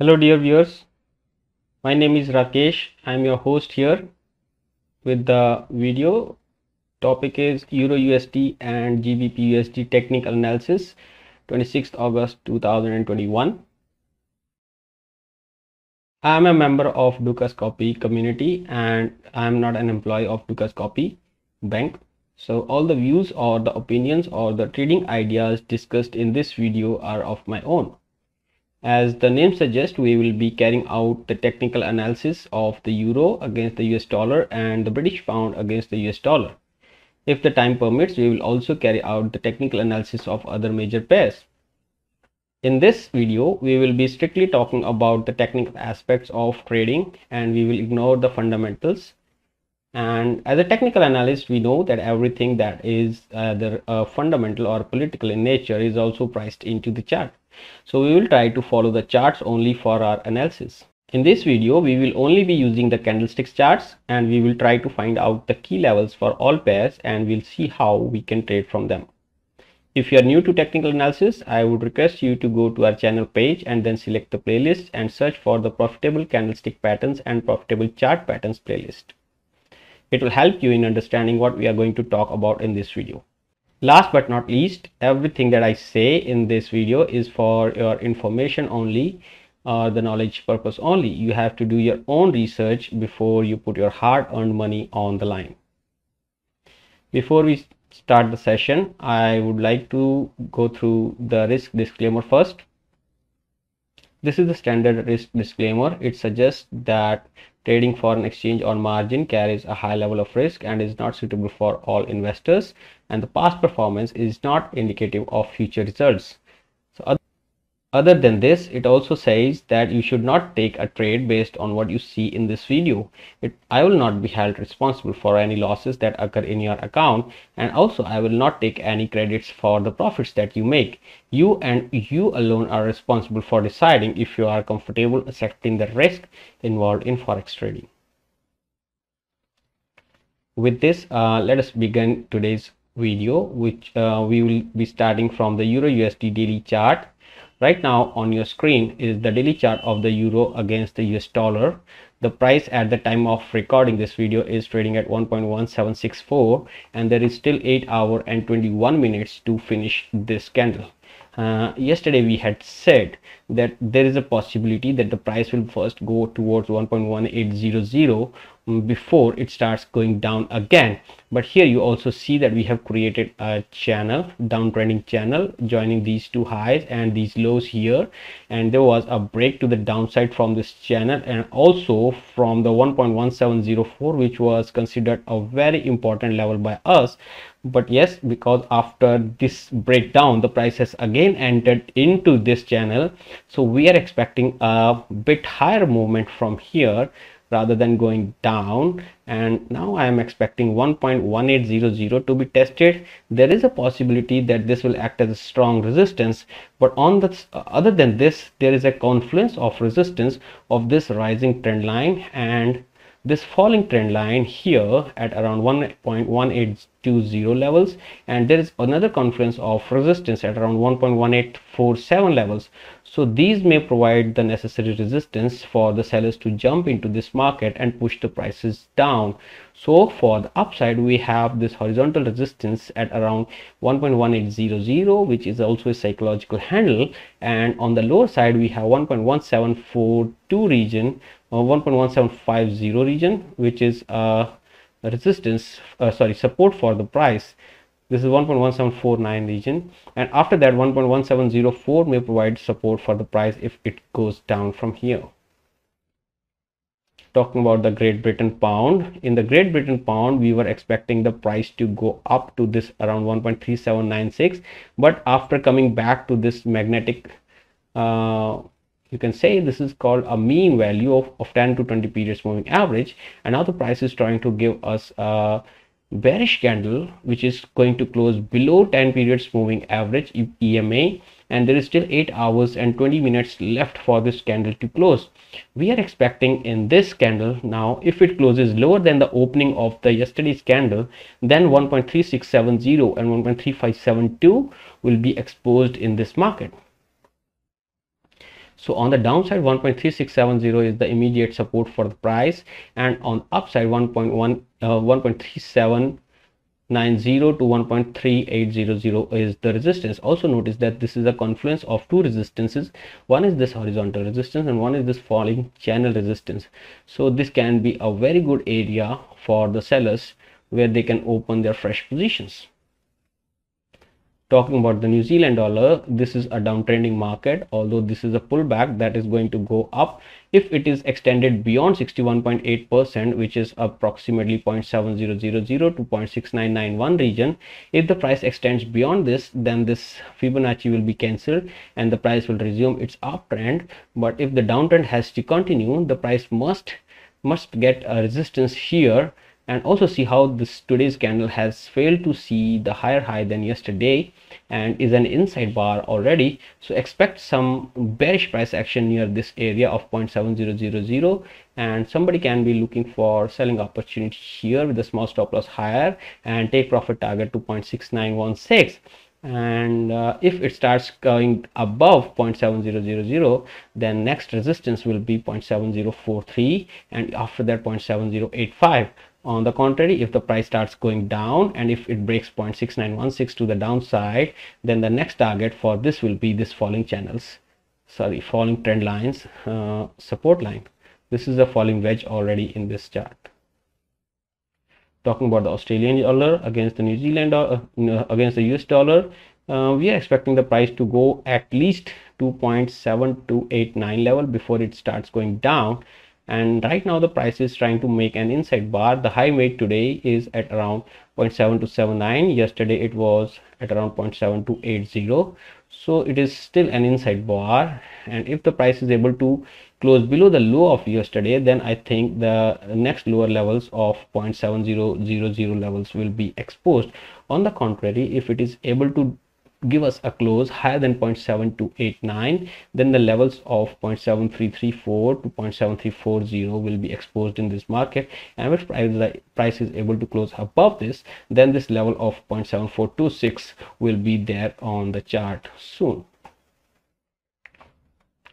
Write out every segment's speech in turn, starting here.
Hello dear viewers, my name is Rakesh. I am your host here with the video. Topic is EURUSD and GBPUSD technical analysis, 26th August 2021. I am a member of EURGBP community and I am not an employee of EURGBP bank. So all the views or the opinions or the trading ideas discussed in this video are of my own. As the name suggests, we will be carrying out the technical analysis of the euro against the US dollar and the British pound against the US dollar. If the time permits, we will also carry out the technical analysis of other major pairs. In this video, we will be strictly talking about the technical aspects of trading and we will ignore the fundamentals. And as a technical analyst, we know that everything that is either fundamental or political in nature is also priced into the chart. So we will try to follow the charts only for our analysis. In this video, we will only be using the candlesticks charts and we will try to find out the key levels for all pairs and we'll see how we can trade from them. If you are new to technical analysis, I would request you to go to our channel page and then select the playlist and search for the profitable candlestick patterns and profitable chart patterns playlist. It will help you in understanding what we are going to talk about in this video. Last but not least, everything that I say in this video is for your information only or the knowledge purpose only. You have to do your own research before you put your hard-earned money on the line. Before we start the session, I would like to go through the risk disclaimer first. This is the standard risk disclaimer. It suggests that trading foreign exchange on margin carries a high level of risk and is not suitable for all investors, and the past performance is not indicative of future results. So other than this, it also says that you should not take a trade based on what you see in this video. I will not be held responsible for any losses that occur in your account, and also I will not take any credits for the profits that you make. You and you alone are responsible for deciding if you are comfortable accepting the risk involved in forex trading. With this, let us begin today's video, which we will be starting from the EURUSD daily chart. Right now on your screen is the daily chart of the euro against the US dollar. The price at the time of recording this video is trading at 1.1764 and there is still 8 hours and 21 minutes to finish this candle. Yesterday we had said that there is a possibility that the price will first go towards 1.1800 before it starts going down again, but here you also see that we have created a channel, downtrending channel, joining these two highs and these lows here, and there was a break to the downside from this channel and also from the 1.1704, which was considered a very important level by us. But yes, because after this breakdown the price has again entered into this channel, so we are expecting a bit higher movement from here rather than going down, and now I am expecting 1.1800 to be tested. There is a possibility that this will act as a strong resistance, but on the other than this, there is a confluence of resistance of this rising trend line and this falling trend line here at around 1.1820 levels, and there is another confluence of resistance at around 1.1847 levels. So these may provide the necessary resistance for the sellers to jump into this market and push the prices down. So for the upside, we have this horizontal resistance at around 1.1800, which is also a psychological handle, and on the lower side we have 1.1742 region or 1.1750 region, which is resistance support for the price. This is 1.1749 region, and after that 1.1704 may provide support for the price if it goes down from here. Talking about the Great Britain pound, in the Great Britain pound we were expecting the price to go up to this around 1.3796, but after coming back to this magnetic, you can say this is called a mean value of 10 to 20 periods moving average, and now the price is trying to give us a bearish candle which is going to close below 10 periods moving average EMA, and there is still 8 hours and 20 minutes left for this candle to close. We are expecting in this candle, now if it closes lower than the opening of the yesterday's candle, then 1.3670 and 1.3572 will be exposed in this market. So on the downside 1.3670 is the immediate support for the price, and on upside 1.3790 to 1.3800 is the resistance. Also notice that this is a confluence of two resistances. One is this horizontal resistance and one is this falling channel resistance. So this can be a very good area for the sellers where they can open their fresh positions. Talking about the New Zealand dollar, this is a downtrending market, although this is a pullback that is going to go up if it is extended beyond 61.8%, which is approximately 0.7000 to 0.6991 region. If the price extends beyond this, then this Fibonacci will be cancelled and the price will resume its uptrend. But if the downtrend has to continue, the price must get a resistance here. And also see how this today's candle has failed to see the higher high than yesterday and is an inside bar already. So expect some bearish price action near this area of 0.7000, and somebody can be looking for selling opportunity here with a small stop loss higher and take profit target to 0.6916. And if it starts going above 0.7000, then next resistance will be 0.7043, and after that 0.7085. On the contrary, if the price starts going down and if it breaks 0.6916 to the downside, then the next target for this will be this falling trend lines support line. This is a falling wedge already in this chart. Talking about the Australian dollar against the New Zealand dollar, against the US dollar, we are expecting the price to go at least 2.7289 level before it starts going down. And right now the price is trying to make an inside bar. The high made today is at around 0.7279. Yesterday it was at around 0.7280. So it is still an inside bar, and if the price is able to close below the low of yesterday, then I think the next lower levels of 0.7000 levels will be exposed. On the contrary, if it is able to give us a close higher than 0.7289, then the levels of 0.7334 to 0.7340 will be exposed in this market, and if price is able to close above this, then this level of 0.7426 will be there on the chart soon.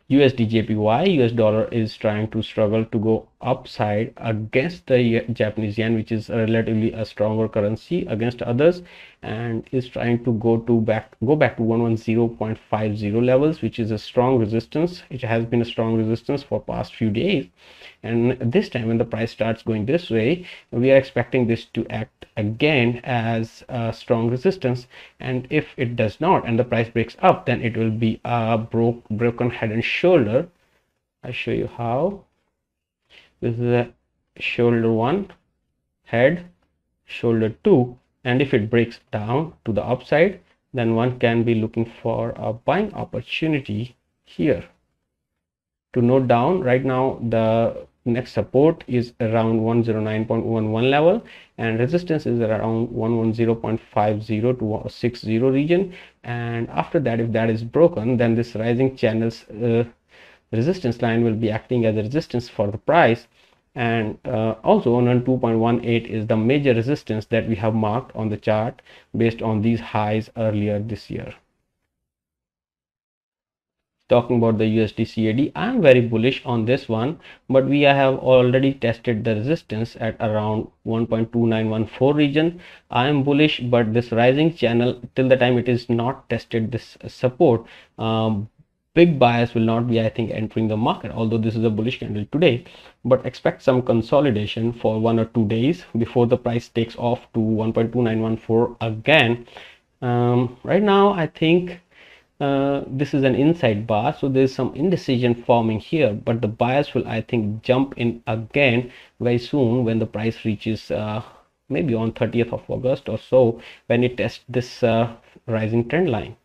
USDJPY, US dollar, is trying to struggle to go upside against the Japanese yen, which is relatively a stronger currency against others, and is trying to go back to 110.50 levels, which is a strong resistance. It has been a strong resistance for past few days, and this time when the price starts going this way, we are expecting this to act again as a strong resistance. And if it does not and the price breaks up, then it will be a broken head and shoulder. I'll show you how. This is a shoulder 1, head, shoulder 2, and if it breaks down to the upside, then one can be looking for a buying opportunity here. To note down, right now the next support is around 109.11 level, and resistance is around 110.50 to 60 region. And after that, if that is broken, then this rising channels resistance line will be acting as a resistance for the price. And also 102.18 is the major resistance that we have marked on the chart based on these highs earlier this year. Talking about the USDCAD, I am very bullish on this one, but we have already tested the resistance at around 1.2914 region. I am bullish, but this rising channel, till the time it is not tested this support, big buyers will not be, I think, entering the market, although this is a bullish candle today. But expect some consolidation for 1 or 2 days before the price takes off to 1.2914 again. Right now I think this is an inside bar, so there's some indecision forming here, but the buyers will, I think, jump in again very soon when the price reaches maybe on 30th of August or so, when it tests this rising trend line.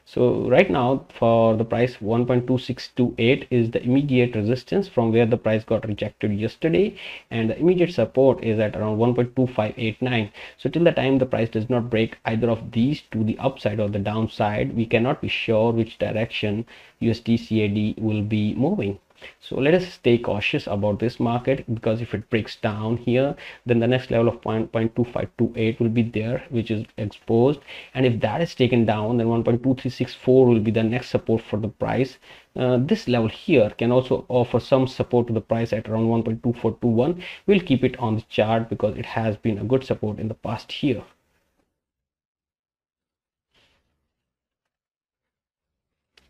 So right now for the price, 1.2628 is the immediate resistance from where the price got rejected yesterday, and the immediate support is at around 1.2589. so till the time the price does not break either of these to the upside or the downside, we cannot be sure which direction USDCAD will be moving. So let us stay cautious about this market, because if it breaks down here, then the next level of 1.2528 will be there, which is exposed, and if that is taken down, then 1.2364 will be the next support for the price. This level here can also offer some support to the price at around 1.2421. We'll keep it on the chart because it has been a good support in the past year.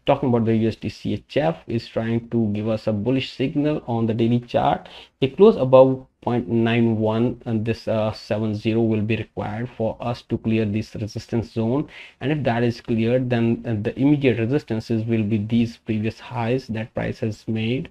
Talking about the USDCHF is trying to give us a bullish signal on the daily chart. A close above 0.91 and this 70 will be required for us to clear this resistance zone, and if that is cleared, then the immediate resistances will be these previous highs that price has made.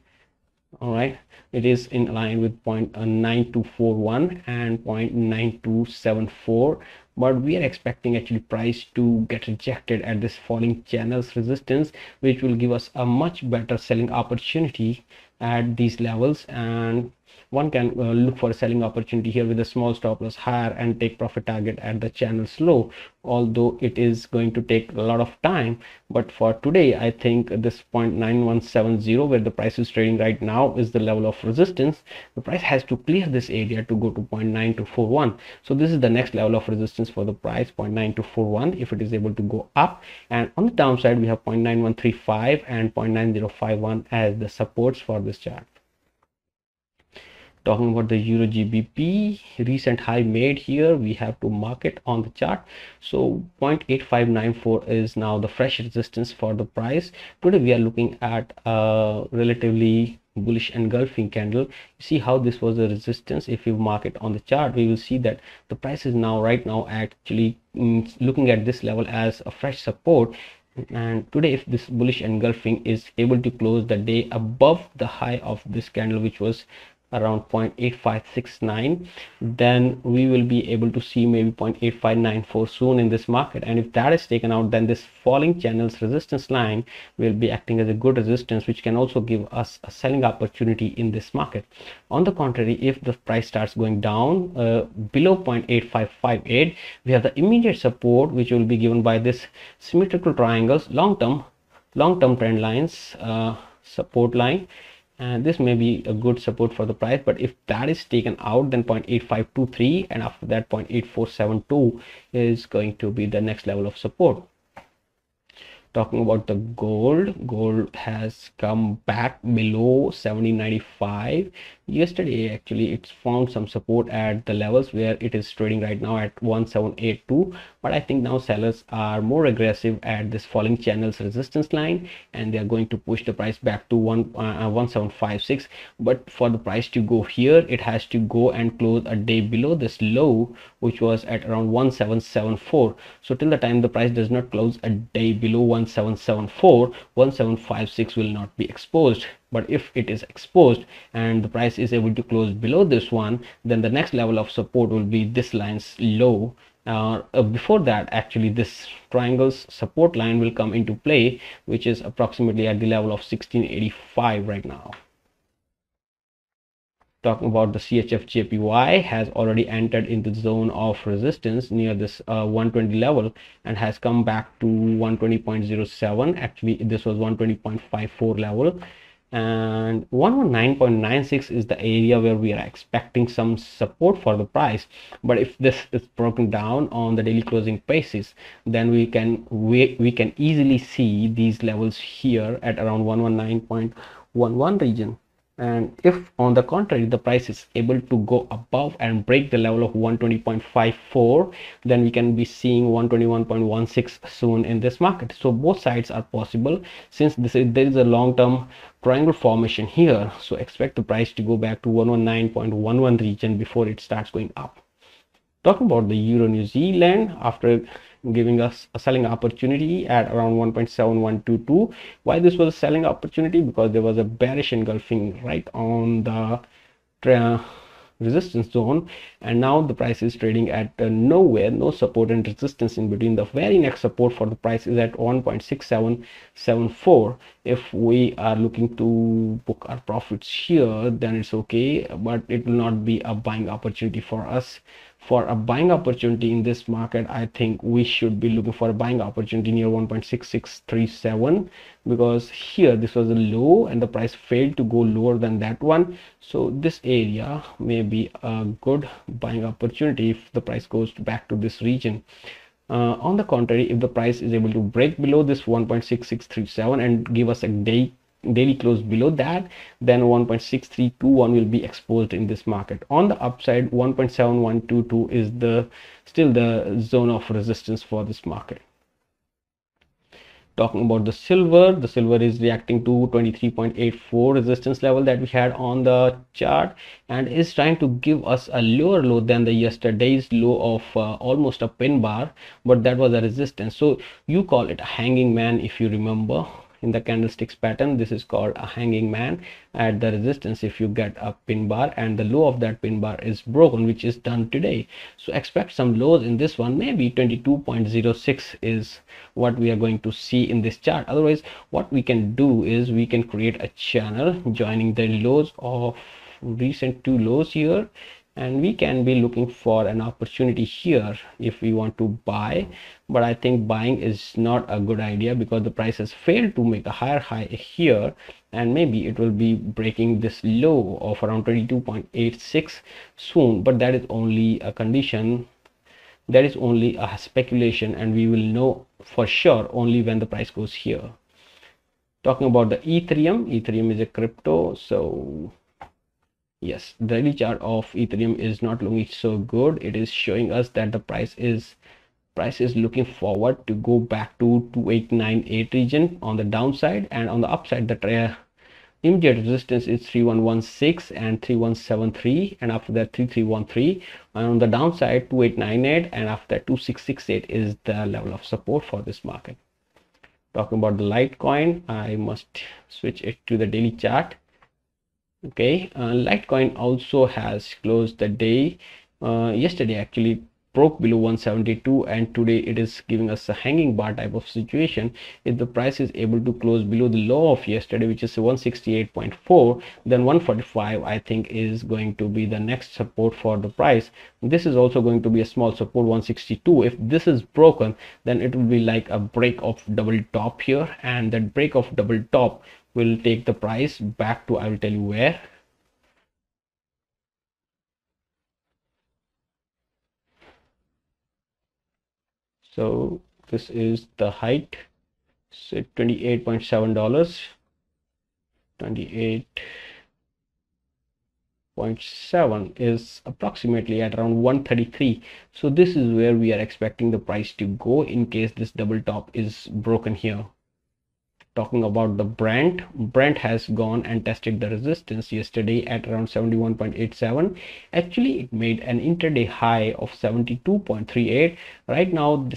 All right, it is in line with 0.9241 and 0.9274, but we are expecting actually price to get rejected at this falling channels resistance, which will give us a much better selling opportunity at these levels. And one can look for a selling opportunity here with a small stop loss higher and take profit target at the channel's low, although it is going to take a lot of time. But for today, I think this 0.9170 where the price is trading right now is the level of resistance. The price has to clear this area to go to 0.9241. So this is the next level of resistance for the price, 0.9241, if it is able to go up. And on the downside, we have 0.9135 and 0.9051 as the supports for this chart. Talking about the EURGBP, recent high made here, we have to mark it on the chart. So 0.8594 is now the fresh resistance for the price. Today we are looking at a relatively bullish engulfing candle. You see how this was a resistance. If you mark it on the chart, we will see that the price is now right now actually looking at this level as a fresh support. And today, if this bullish engulfing is able to close the day above the high of this candle, which was around 0.8569, then we will be able to see maybe 0.8594 soon in this market. And if that is taken out, then this falling channels resistance line will be acting as a good resistance, which can also give us a selling opportunity in this market. On the contrary, if the price starts going down below 0.8558, we have the immediate support, which will be given by this symmetrical triangles, long-term trend lines, support line, and this may be a good support for the price. But if that is taken out, then 0.8523 and after that 0.8472 is going to be the next level of support. Talking about the gold has come back below 1795. Yesterday actually it's found some support at the levels where it is trading right now at 1782, but I think now sellers are more aggressive at this falling channels resistance line, and they are going to push the price back to 1756. But for the price to go here, it has to go and close a day below this low, which was at around 1774. So till the time the price does not close a day below 1774, 1756 will not be exposed. But if it is exposed and the price is able to close below this one, then the next level of support will be this line's low. Before that, actually this triangle's support line will come into play, which is approximately at the level of 1685 right now. Talking about the CHFJPY, has already entered into the zone of resistance near this 120 level and has come back to 120.07. Actually this was 120.54 level, and 119.96 is the area where we are expecting some support for the price. But if this is broken down on the daily closing basis, then we can easily see these levels here at around 119.11 region. And if on the contrary the price is able to go above and break the level of 120.54, then we can be seeing 121.16 soon in this market. So both sides are possible, since there is a long-term triangle formation here. So expect the price to go back to 119.11 region before it starts going up. Talking about the Euro New Zealand, after giving us a selling opportunity at around 1.7122. Why this was a selling opportunity? Because there was a bearish engulfing right on the resistance zone, and now the price is trading at nowhere, no support and resistance in between. The very next support for the price is at 1.6774. If we are looking to book our profits here, then it's okay, but it will not be a buying opportunity for us. for a buying opportunity in this market, I think we should be looking for a buying opportunity near 1.6637, because here this was a low and the price failed to go lower than that one. So this area may be a good buying opportunity if the price goes back to this region. On the contrary, if the price is able to break below this 1.6637 and give us a daily close below that, then 1.6321 will be exposed in this market. On the upside, 1.7122 is still the zone of resistance for this market. Talking about the silver is reacting to 23.84 resistance level that we had on the chart, and is trying to give us a lower low than the yesterday's low of almost a pin bar, but that was a resistance. So you call it a hanging man if you remember. In the candlesticks pattern, this is called a hanging man at the resistance if you get a pin bar and the low of that pin bar is broken, which is done today. So expect some lows in this one. Maybe 22.06 is what we are going to see in this chart. Otherwise, what we can do is we can create a channel joining the lows of recent two lows here, and we can be looking for an opportunity here if we want to buy. But I think buying is not a good idea because the price has failed to make a higher high here, and maybe it will be breaking this low of around 22.86 soon. But that is only a condition, that is only a speculation, and we will know for sure only when the price goes here. Talking about the Ethereum is a crypto. So yes, the daily chart of Ethereum is not looking so good. It is showing us that the price is looking forward to go back to 2898 region on the downside, and on the upside the immediate resistance is 3116 and 3173, and after that 3313, and on the downside 2898, and after that 2668 is the level of support for this market. Talking about the Litecoin, I must switch it to the daily chart. Okay, Litecoin also has closed the day yesterday, actually broke below 172, and today it is giving us a hanging bar type of situation. If the price is able to close below the low of yesterday, which is 168.4, then 145 I think is going to be the next support for the price. This is also going to be a small support, 162. If this is broken, then it will be like a break of double top here, and that break of double top will take the price back to, I will tell you where. So this is the height, so $28.7, 28.7 is approximately at around 133. So this is where we are expecting the price to go in case this double top is broken here. Talking about the Brent has gone and tested the resistance yesterday at around 71.87. Actually, it made an intraday high of 72.38. Right now,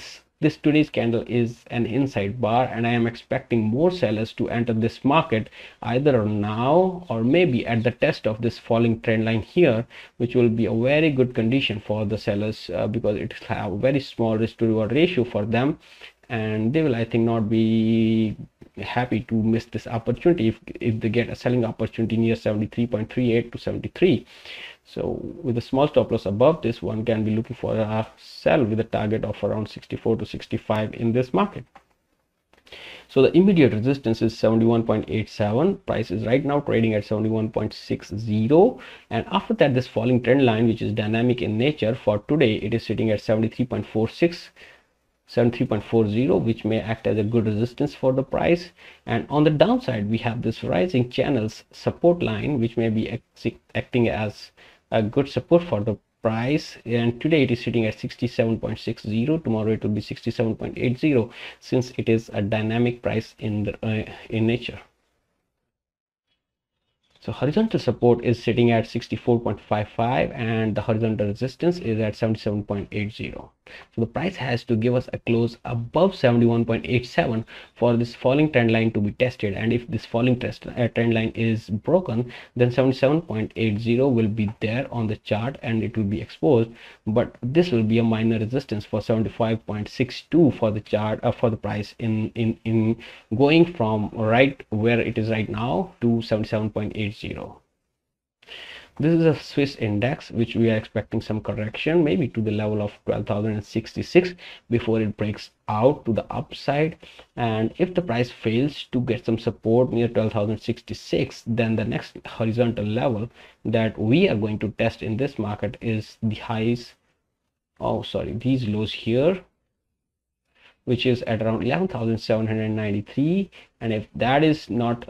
this today's candle is an inside bar, and I am expecting more sellers to enter this market either now or maybe at the test of this falling trend line here, which will be a very good condition for the sellers because it will have a very small risk to reward ratio for them, and they will, I think, not be happy to miss this opportunity if they get a selling opportunity near 73.38 to 73. So with a small stop loss above this, one can be looking for a sell with a target of around 64 to 65 in this market. So the immediate resistance is 71.87. Price is right now trading at 71.60, and after that this falling trend line, which is dynamic in nature, for today it is sitting at 73.46, 73.40, which may act as a good resistance for the price. And on the downside, we have this rising channels support line, which may be acting as a good support for the price, and today it is sitting at 67.60. Tomorrow it will be 67.80, since it is a dynamic price in nature. So horizontal support is sitting at 64.55, and the horizontal resistance is at 77.80. So the price has to give us a close above 71.87 for this falling trend line to be tested, and if this falling trend line is broken, then 77.80 will be there on the chart and it will be exposed. But this will be a minor resistance for 75.62 for the chart for the price in going from right where it is right now to 77.80. This is a Swiss index which we are expecting some correction, maybe to the level of 12,066 before it breaks out to the upside. And if the price fails to get some support near 12,066, then the next horizontal level that we are going to test in this market is the highs, these lows here, which is at around 11,793. And if that is not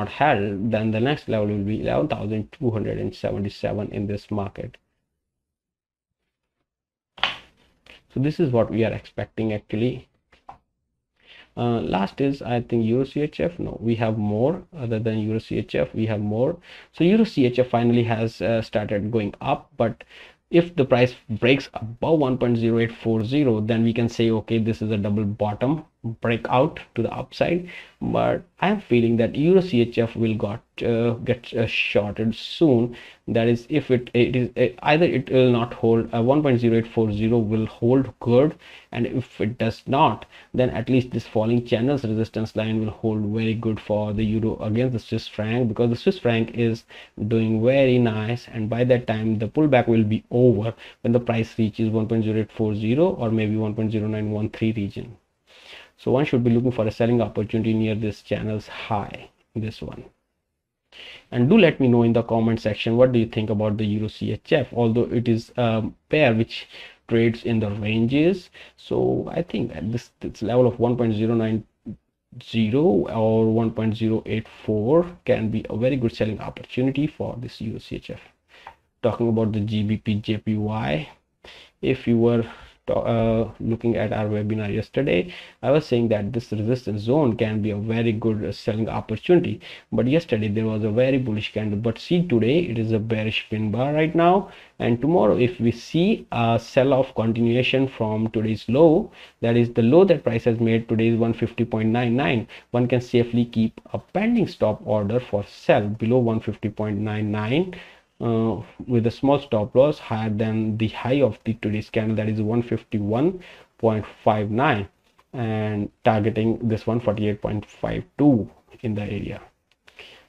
held, then the next level will be 11,277 in this market. So this is what we are expecting actually. Last is, I think, EURCHF. No, we have more other than EURCHF. We have more. So EURCHF finally has started going up, but if the price breaks above 1.0840, then we can say, okay, this is a double bottom breakout to the upside. But I am feeling that EURCHF will get shorted soon. That is, if it is either it will not hold, 1.0840 will hold good, and if it does not, then at least this falling channels resistance line will hold very good for the euro against the Swiss franc, because the Swiss franc is doing very nice, and by that time the pullback will be over when the price reaches 1.0840 or maybe 1.0913 region. So one should be looking for a selling opportunity near this channel's high, this one. And do let me know in the comment section, what do you think about the EURCHF? Although it is a pair which trades in the ranges, so I think at this level of 1.090 or 1.084 can be a very good selling opportunity for this EURCHF. Talking about the GBPJPY, if you were looking at our webinar yesterday, I was saying that this resistance zone can be a very good selling opportunity, but yesterday there was a very bullish candle, but see today it is a bearish pin bar right now. And tomorrow, if we see a sell-off continuation from today's low, that is the low that price has made today is 150.99, one can safely keep a pending stop order for sell below 150.99 with a small stop loss higher than the high of the today's candle, that is 151.59, and targeting this 148.52 in the area.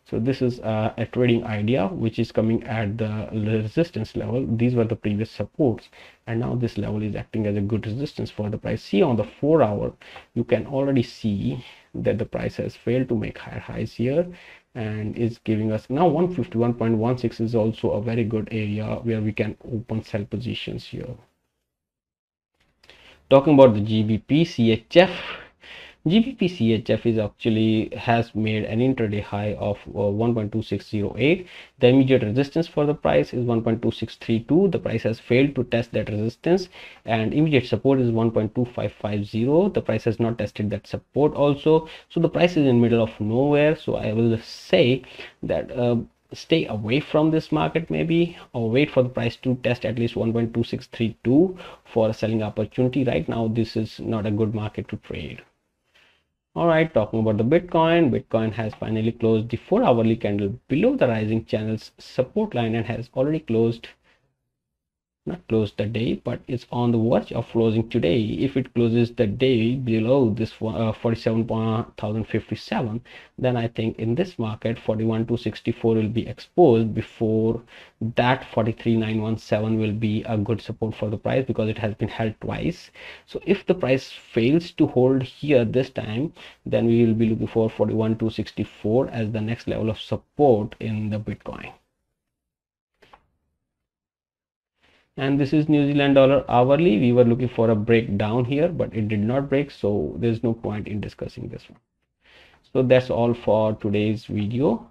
So this is a trading idea which is coming at the resistance level. These were the previous supports, and now this level is acting as a good resistance for the price. See on the 4 hour, you can already see that the price has failed to make higher highs here, and is giving us now 151.16 is also a very good area where we can open sell positions here. Talking about the GBPCHF, GBPCHF is actually has made an intraday high of 1.2608. The immediate resistance for the price is 1.2632. The price has failed to test that resistance, and immediate support is 1.2550. The price has not tested that support also, so the price is in middle of nowhere. So I will say that stay away from this market maybe, or wait for the price to test at least 1.2632 for a selling opportunity. Right now this is not a good market to trade. All right, talking about the Bitcoin has finally closed the 4 hourly candle below the rising channel's support line and has already not closed the day, but it's on the verge of closing today. If it closes the day below this 47,057, then I think in this market 41,264 will be exposed. Before that, 43,917 will be a good support for the price because it has been held twice. So if the price fails to hold here this time, then we will be looking for 41,264 as the next level of support in the Bitcoin. And this is New Zealand dollar hourly. We were looking for a breakdown here, but it did not break, so there's no point in discussing this one. So that's all for today's video,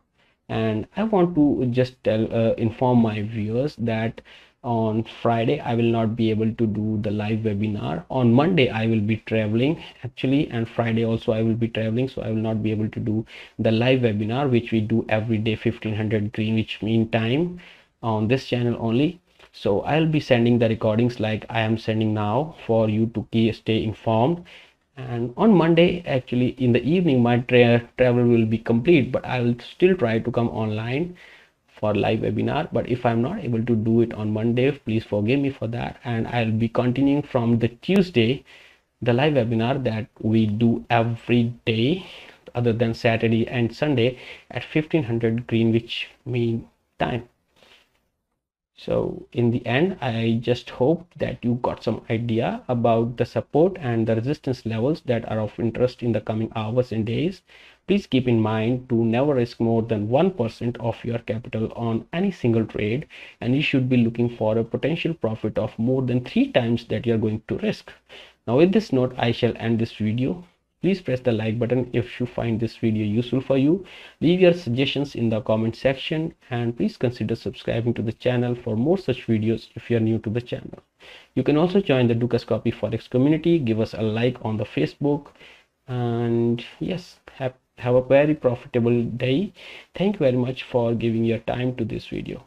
and I want to just inform my viewers that on Friday I will not be able to do the live webinar. On Monday I will be traveling actually, and Friday also I will be traveling, so I will not be able to do the live webinar which we do every day 1500 Greenwich Mean Time on this channel only. So I'll be sending the recordings like I am sending now for you to stay informed. And on Monday, actually in the evening, my travel will be complete, but I will still try to come online for live webinar. But if I'm not able to do it on Monday, please forgive me for that. And I'll be continuing from the Tuesday, the live webinar that we do every day other than Saturday and Sunday at 1500 Greenwich Mean Time. So in the end, I just hope that you got some idea about the support and the resistance levels that are of interest in the coming hours and days. Please keep in mind to never risk more than 1% of your capital on any single trade, and you should be looking for a potential profit of more than 3 times that you are going to risk. Now with this note, I shall end this video. Please press the like button if you find this video useful for you. Leave your suggestions in the comment section, and please consider subscribing to the channel for more such videos if you are new to the channel. You can also join the DUCASCOPY Forex community. Give us a like on the Facebook, and yes, have a very profitable day. Thank you very much for giving your time to this video.